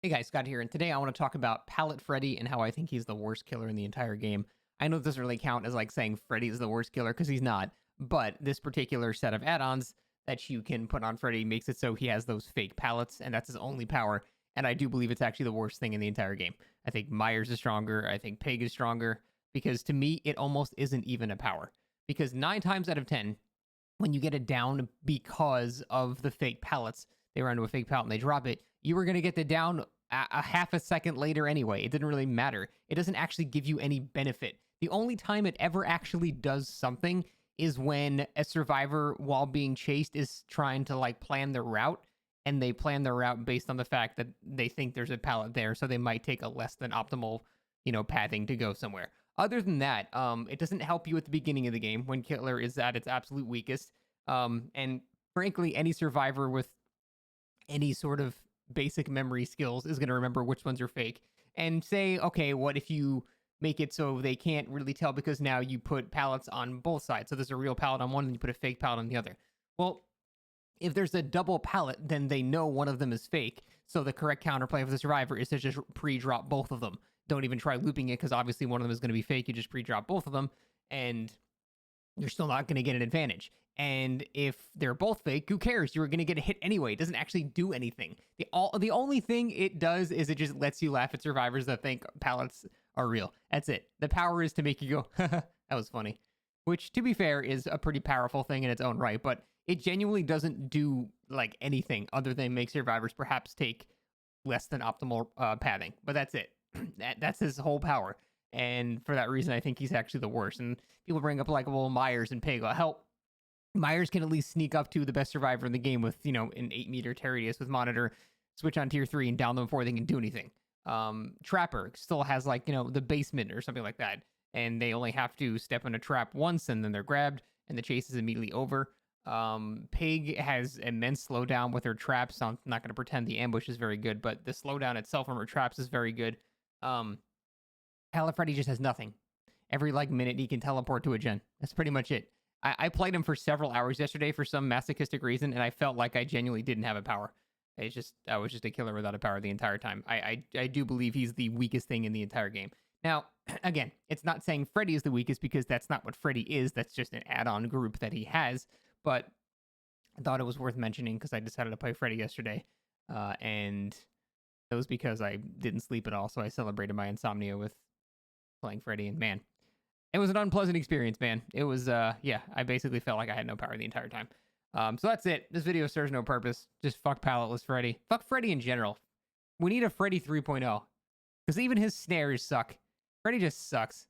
Hey guys, Scott here, and today I want to talk about Pallet Freddy and how I think he's the worst killer in the entire game. I know it doesn't really count as like saying Freddy is the worst killer because he's not, but this particular set of add-ons that you can put on Freddy makes it so he has those fake pallets, and that's his only power. And I do believe it's actually the worst thing in the entire game. I think Myers is stronger. I think Pig is stronger because to me it almost isn't even a power. Because 9 times out of 10, when you get it down because of the fake pallets, they run into a fake pallet and they drop it, you were going to get the down a half a second later anyway. It didn't really matter. It doesn't actually give you any benefit. The only time it ever actually does something is when a survivor, while being chased, is trying to like plan their route, and they plan their route based on the fact that they think there's a pallet there, so they might take a less than optimal, pathing to go somewhere. Other than that, it doesn't help you at the beginning of the game when killer is at its absolute weakest. And frankly, any survivor with any sort of basic memory skills is going to remember which ones are fake and say, okay, what if you make it so they can't really tell because now you put pallets on both sides. So there's a real pallet on one and you put a fake pallet on the other. Well, if there's a double pallet, then they know one of them is fake. So the correct counterplay for the survivor is to just pre-drop both of them. Don't even try looping it because obviously one of them is going to be fake. You just pre-drop both of them and you're still not going to get an advantage. And if they're both fake, who cares? You're going to get a hit anyway. It doesn't actually do anything. The only thing it does is it just lets you laugh at survivors that think pallets are real. That's it. The power is to make you go, that was funny. Which, to be fair, is a pretty powerful thing in its own right. But it genuinely doesn't do like anything other than make survivors perhaps take less than optimal pathing. But that's it. That's his whole power. And for that reason, I think he's actually the worst. And people bring up like, well, Myers and Pig. Well, hell, Myers can at least sneak up to the best survivor in the game with, an 8-meter radius with monitor, switch on tier 3 and down them before they can do anything. Trapper still has like, the basement or something like that. And they only have to step in a trap once and then they're grabbed and the chase is immediately over. Pig has immense slowdown with her traps. I'm not going to pretend the ambush is very good, but the slowdown itself from her traps is very good. Pallet Freddy just has nothing. Every minute he can teleport to a gen. That's pretty much it. I played him for several hours yesterday for some masochistic reason, and I felt like I genuinely didn't have a power. I was just a killer without a power the entire time. I do believe he's the weakest thing in the entire game. Now, again, it's not saying Freddy is the weakest because that's not what Freddy is. That's just an add-on group that he has. But I thought it was worth mentioning because I decided to play Freddy yesterday, and it was because I didn't sleep at all, so I celebrated my insomnia with playing Freddy, and man, it was an unpleasant experience, man. It was, I basically felt like I had no power the entire time. So that's it. This video serves no purpose. Just fuck palletless Freddy. Fuck Freddy in general. We need a Freddy 3.0. Because even his snares suck. Freddy just sucks.